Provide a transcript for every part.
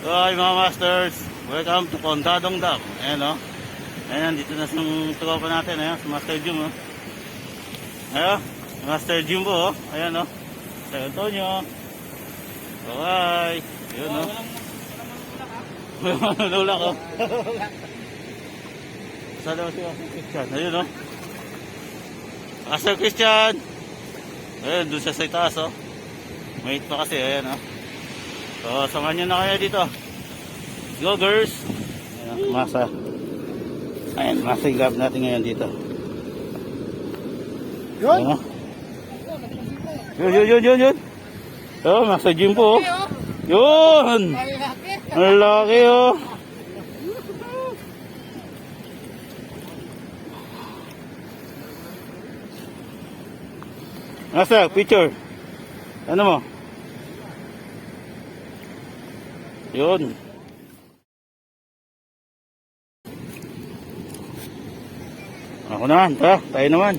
So hi mga masters, welcome to Contadong Dam. Ayan o. Ayan, dito na sa tropa natin. Ayan, sa Master Jum o. Ayan, Master Jumbo o. Ayan o. San Antonio. So hi. Ayan o. Walang nulak o. Saan daw si Master Christian? Ayan o. Master Christian. Ayan, doon siya sa itaas o. Mate pa kasi, ayan o. So, samahan nyo na kaya dito. Go girls! Ayan, masa. Ayan, masa grab natin ngayon dito. Yun? Yun. Oh, nasa gym po. Yun! Ang laki oh. Nasa, picture. Ano mo? Yun. Ako naman, tayo naman.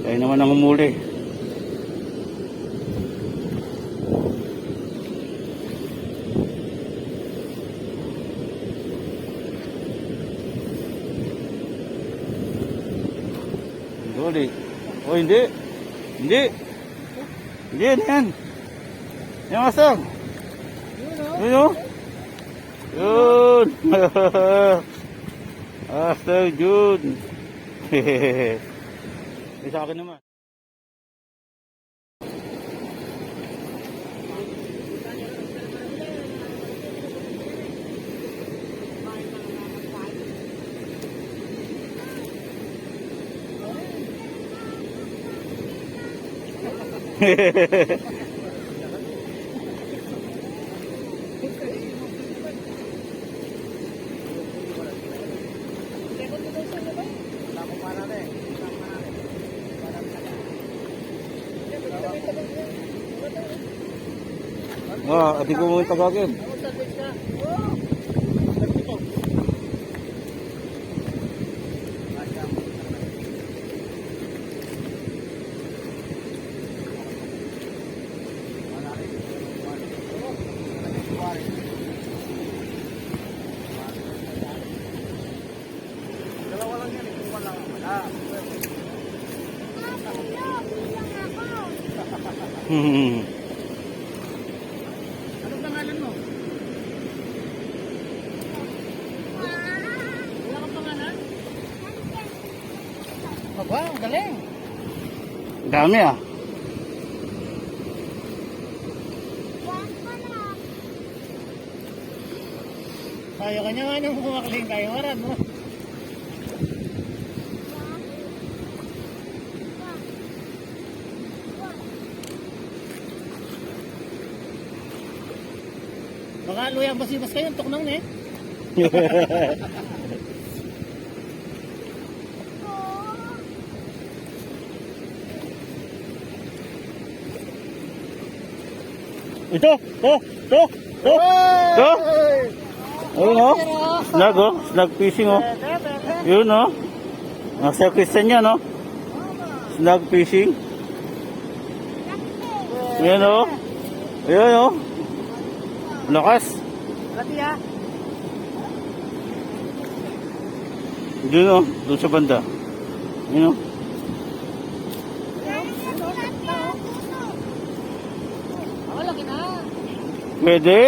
Tayo naman ang humuli. Huli. Oh, hindi. Hindi yan. Yung asang. Yun o. Yun. Master Jun. Hehehe. Sa akin naman. Ati ko mo tagagin. Dalawa lang yan, kung wala. Anong pangalan mo? Wala kang pangalan? Aba, ang galing. Dami ah. Tayo kanya nga nung kumakling tayo. Maran mo. Baka luyang basibas kayo, tuknang na eh. Ito. Ayun o. Snag o. Snag fishing o. Yun o. Nasa Christian yan o. Snag fishing. Yan o. Ayun o. Lakas. Lati ah. Doon o. Doon sa banda. Yun o. Laki na. Pwede.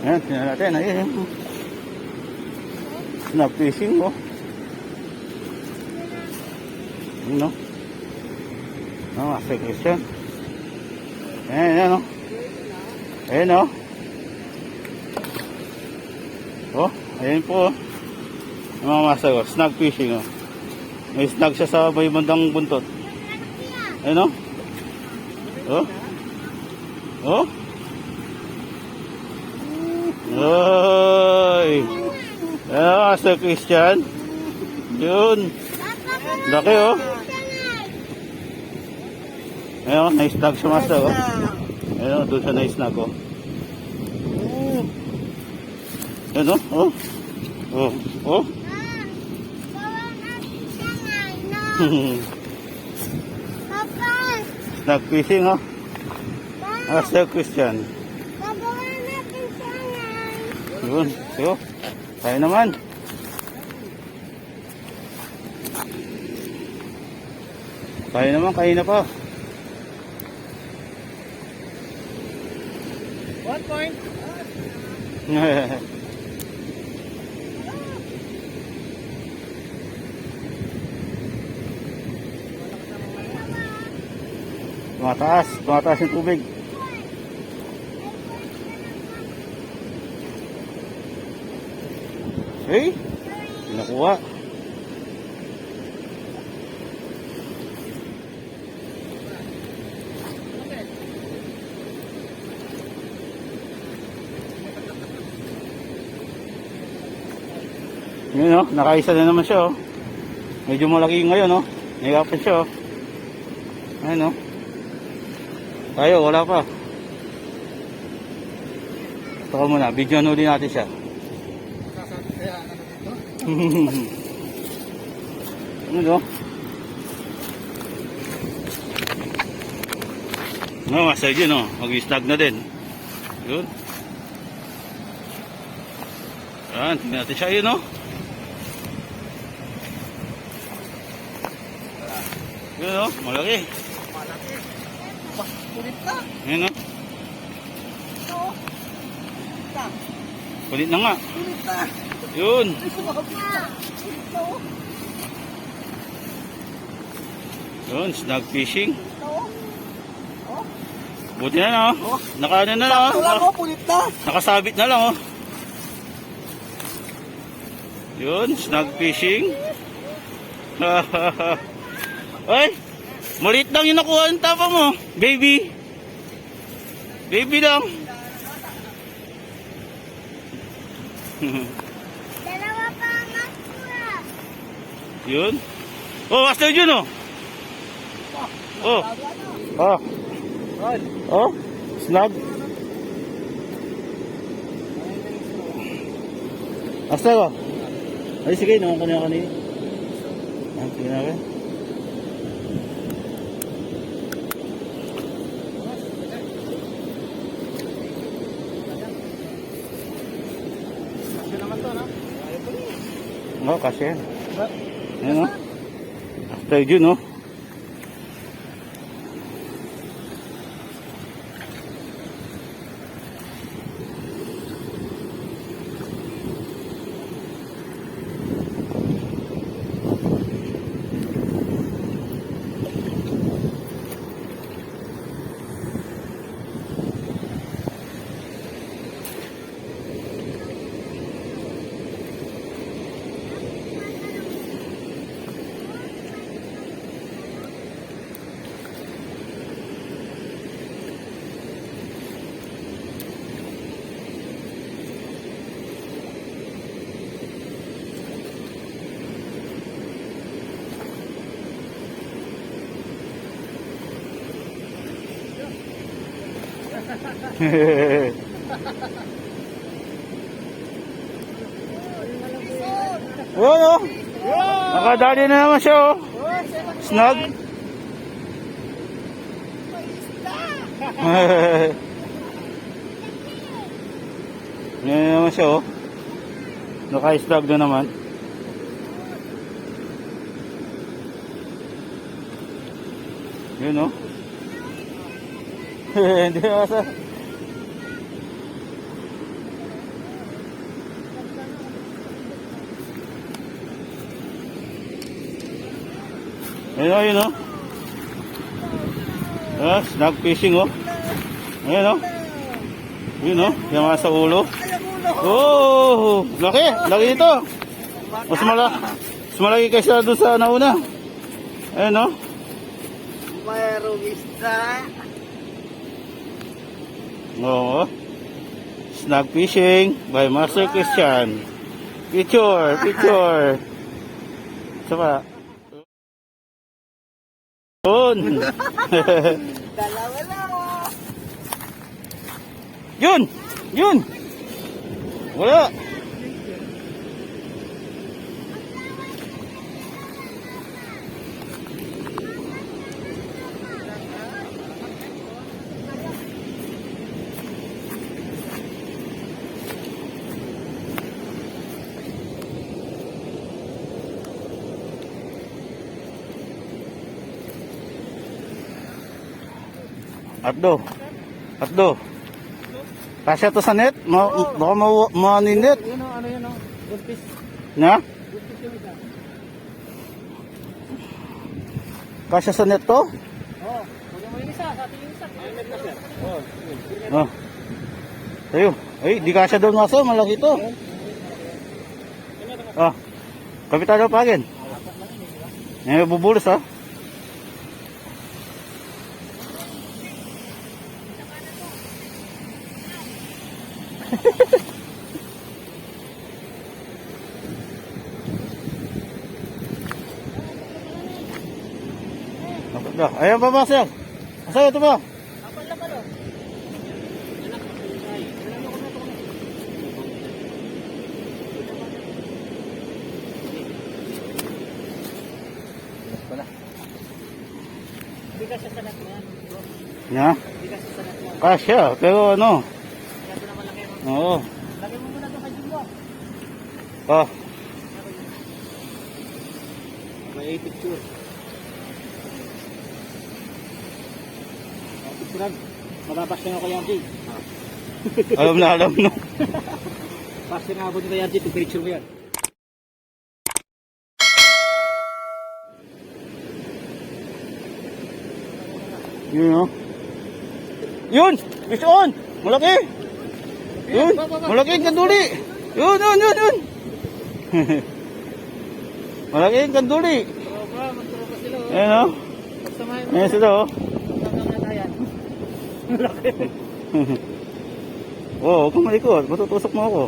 Ayan, tingnan natin. Ayan. Snap fishing mo. Ano? Master Christian. Ayan o. Ayan o. Oh, ayan po. Yung mga master ko. Snag fishing o. May snag siya sa may bandang buntot. Ayan o. Oh. Oy. Ayan, Master Christian. Yun. Laki oh. Ayan, nice tag sa master oh. Ayun, doon siya na-snag oh. Ayun oh. Oh. Oh. Oh. Bawa natin siya ngayon. Papa, Snag fishing oh. Pa, Sir Christian. babawa natin siya ngayon. Yun. Yo. Tayo naman. Tayo naman, kain na pa. 1 point. Tumataas yung tubig. Eh, nakuha. Yun oh, nakaisa na naman siya oh. Medyo malaki ngayon oh. Nagapan siya oh. Ayun oh. Tayo, wala pa. Ito muna, video nuli natin siya. Ano oh. No, masaya yun oh. Mag-snag na din. Yun. Yan, tingnan natin siya yun oh. Yun oh, malaki. Kulit na. Yun oh. Ito. Kulit na nga. Kulit na. Yun. Ito. Yun, snag fishing. Ito. Buti na lang oh. Nakaano na lang Sakto lang oh. oh, kulit na. Nakasabit na lang oh. Yun, snag fishing. Ay, maliit lang yung nakuha ng tapa mo, baby. Baby lang. Dalawa pa ang nakuha. Yun. Oh, master yun oh. Oh. Oh. Oh. Snag. Master ko. Ay, sige, naman kanina. Ah, sige na rin. Ito naman to, no? Oh, kasi. Ayan oh. After yun oh. Yun oh. Nakadali na naman siya oh. Snag. Yan na naman siya oh. Naka-snag na naman. Yun oh. Hindi na masa. Ayun oh, yun oh. Ah, snag fishing oh. Ayun oh. Yun oh, yung mga sa ulo. Oh, laki, laki ito. Mas malaki kaysa doon sa nauna. Ayun oh. Mayroong isda. Oo. Snag fishing by Master Christian. Picture. Sama. Yun. Dalawa lang oh. Yun! Yun! Wala! Atdo. Atdo. Kasya to sa net? Baka maninit. Yun o, ano yun o. Good fish. Na? Good fish yung isa. Kasya sa net to? Oo. Huwag mo yung isa. Sa atin yung isa. Ayun na sir. Oo. Oh. Tayo. Ay, di kasya doon maso. Malaki to. Ah. Kapitan daw pagin. Bubulos ha. Ayan pa ba sir? Asa ito ba? Hindi ka siya sanat mo yan. Nya? Hindi ka siya sanat mo. Kasya, pero ano? Kaya ito naman laki mo. Oo. Lagay mo muna ito kay Jumbo. Ah. May picture. Picturean. Mababas na ako kay Yanti. Alam na. Basta nga abot kay Yanti, picture mo yan. Yun o. Yun! Fish on! Malaki! Yun! Malaki ang kanduli! Yun! Malaki ang kanduli! Magtropa sila. Ayan o. Pagsamahin mo. Ayan sila o. Pagkamatayan. Malaki. Oo, huwag kang malikot. Matutusok mo ako.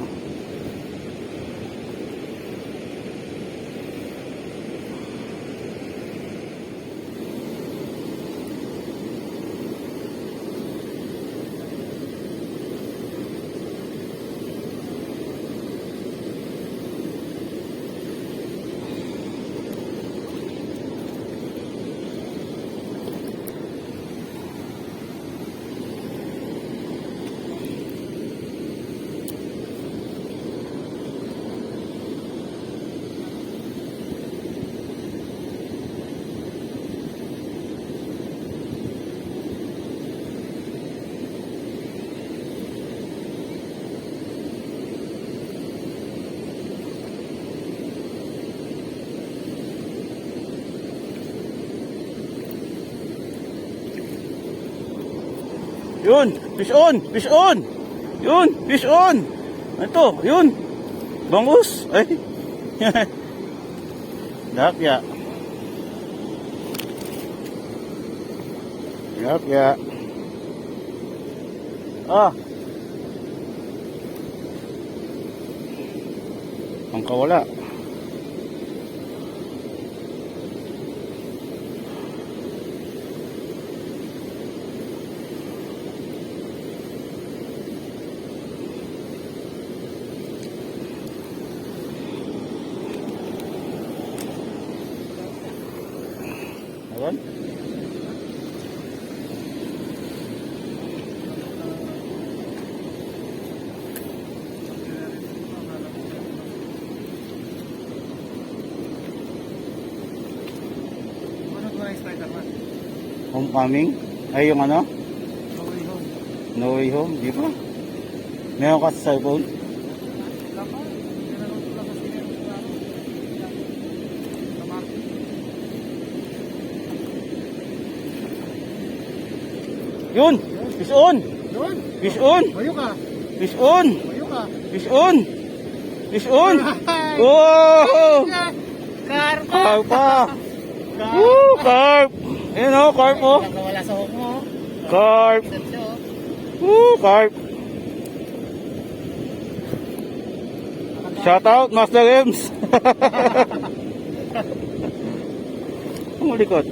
Yun, fish on, fish on. Yun, fish on. Ito, yun. Bangus. Ay. Tilapia. Tilapia. Ah. Ang kawala. Ayan. Ano ko na Spider-Man? Homecoming. Ay, yung ano? No Way Home. No Way Home. Di ba? Meron ka sa cellphone? Lapa? Tinanong ko lang kasi meron sa ano. Sa market. Yun! Fish on! Doon! Fish on! Bayo ka! Fish on! Bayo ka! Fish on! Fish on! Oh! Karpa! Karpa! Woo! Carp! Ayan o, carp o. Wala sa hook mo. Carp! Isip siya oh. Woo! Carp! Shout out, Master Games! Ang likod.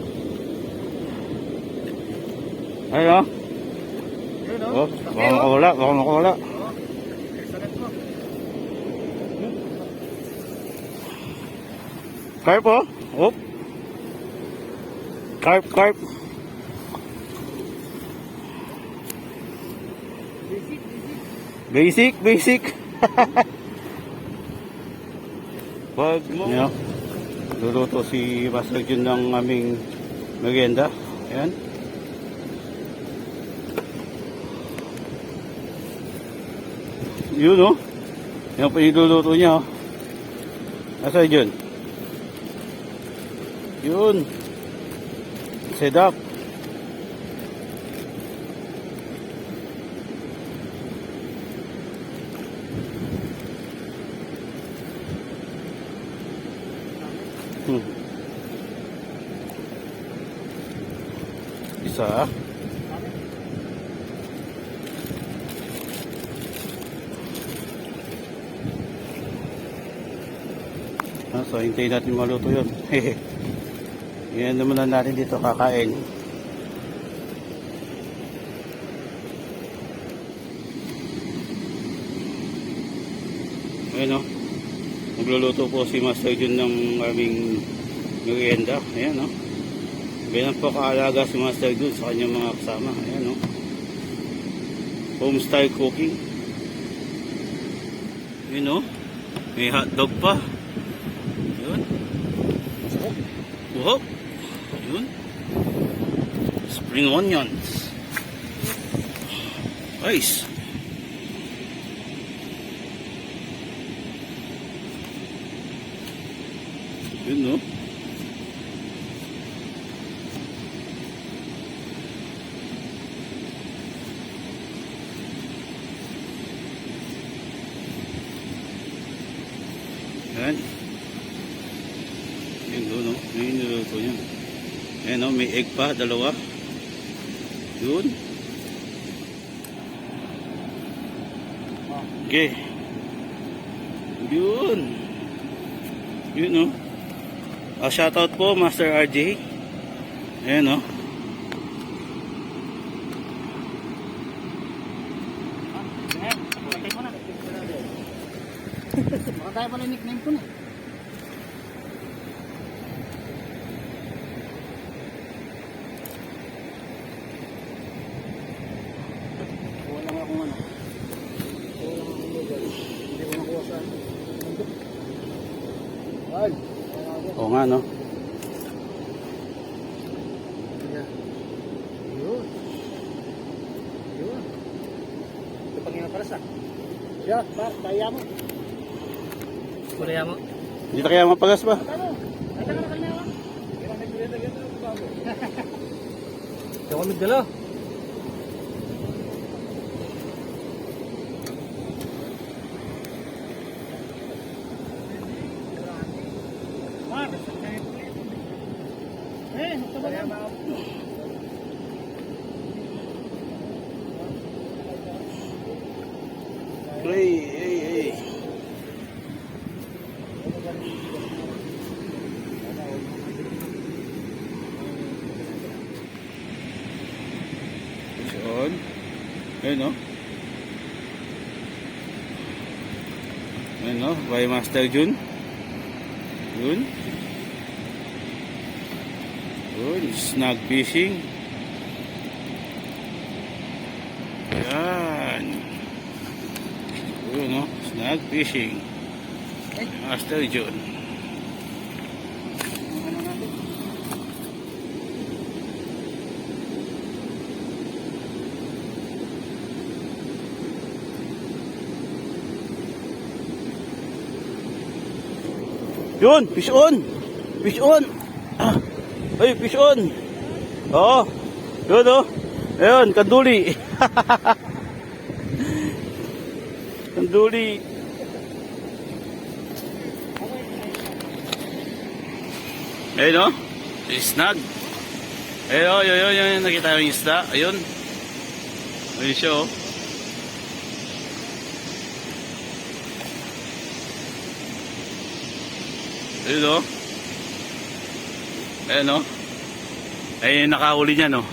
Ayun o. Yun oh. Oh, baka makawala, baka makawala. Excellent po. Carp oh. Oh. Carp, carp. Basic, basic. Basic, basic. Wag mo. Yan. Luluto si Master Jun ng aming merienda. Ayan. Yun oh. Yan pa iluluto niya oh. Master Jun. Yun. Sedap. Isa. So, hintayin natin maluto yun. Yan naman na natin dito kakain. Ayan o. Magluluto po si Master Jun ng aming merienda. Ayan o. Ganyan po kaalaga si Master Jun sa kanyang mga kasama. Ayan o. Home style cooking. Ayan o. May hotdog pa. Yun. Wow. Yun. Spring onions. Nice. Yun no. Yan. Yun doon no. Yun niluto niya. Ayan no. May egg pa. Dalawa. Yun. Okay. Yun. Yun no. Shoutout po Master RJ. Ayan no. Patay mo na. Baka kaya pala yung nickname ko na. Wala nga akong ano. Wala nga akong lugar. Hindi ko nakuha saan. Ay! Oo nga no. Yun. Yun. Ito pang nga para sa. Siya, kaya mo. Kaya mo. Hindi na kaya mapagas ba? Ito kami dala. Hey. Yun. Ayun no. Ayun no. By Master Jun. Yun. Yun. Snag fishing. Ayan. Yun no. Snag fishing. Master Jun. Yun, fish on. Fish on. Ah. Ay, fish on. Oo. Yun oh. Ayun, kanduli. Kanduli. Ayun oh. Snag. Ayun oh, yun. Nakita yung isda. Ayun. Ayun siya oh. Ayun o. Ayun o. Ayun yung nakahuli niya no.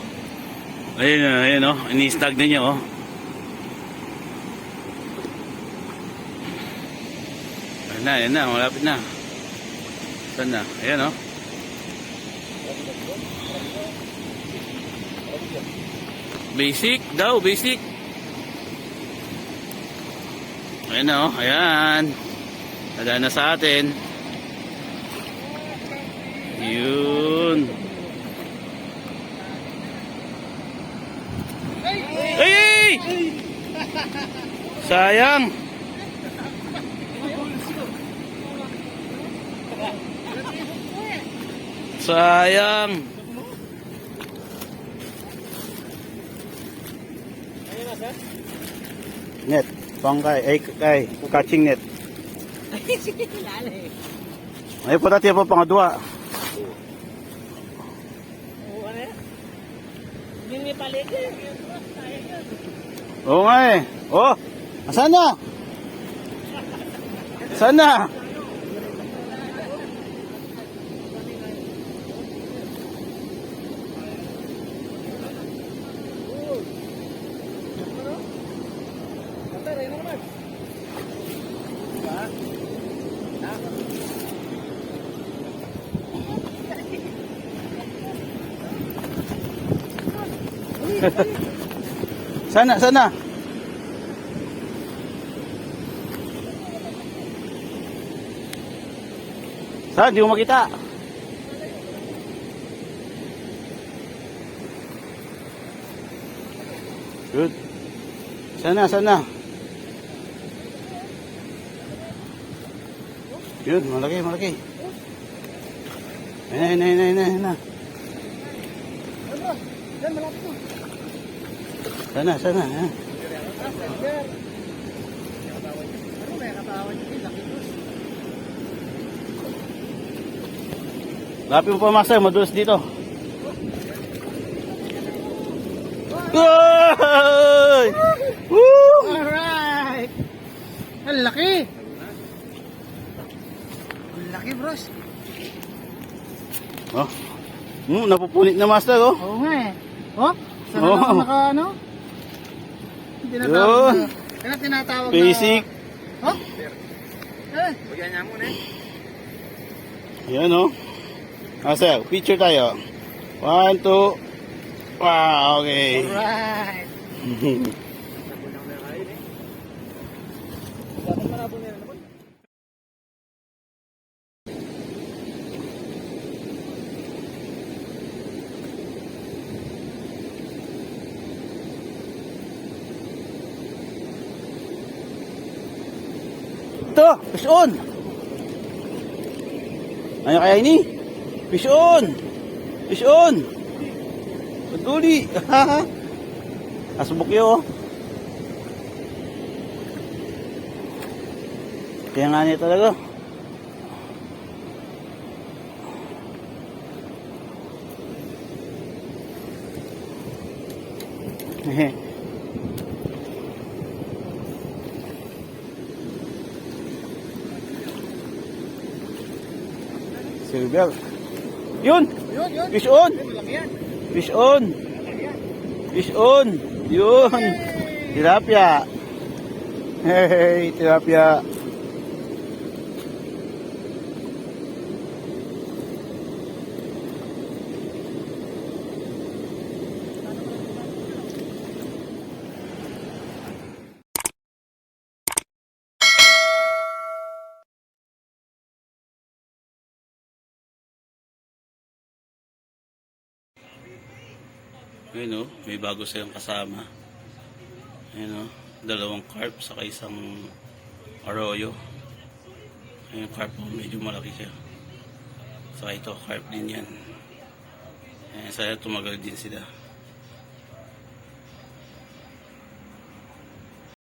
Ayun o. Ini-snag na niya o. Ayan na, malapit na. Saan na? Ayan, oh. Basic daw, basic. Ayan na, oh. Ayan. Nadaan na sa atin. Yun. Ay! Sayang. Sayang. Net, pangkay, catching net. Ay po dati po pangadwa. Oo nga eh. Oh, asan na? Saan na? Sana, sana. Saan? Di mo makita. Good. Sana, sana. Yun, malaki, malaki. Ayun. Sana, sana. Ha? Lapit mo pa, master. Madulas dito. Ay! Woo! Alright! Ang laki! Ang laki, bros. Oh. Napupunit na, master, oh. Oo nga eh. Oh? Saan Oo. ako naka ano? Yun. Kaya tinatawag Basic. na... Oh? Eh. Ayan, oh. Master, picture tayo. 1, 2. Wow, okay. Alright. Ito, fish on. Ano kaya ini? Fish on. Fish on. Paguli. Asubok yun, oh. Kaya nga niya talaga. Hehe. Silver. Yun! Yun. Fish on! Malaki yan. Fish on! Fish on! Yun! Tilapia! Hey, tilapia! Ayun, oh, may bago silang kasama. Ayun, oh, 2 carp saka isang arroyo. Ayun, carp, oh, medyo malaki siya. Saka ito, carp din yan. Ayun, sana tumagal din sila.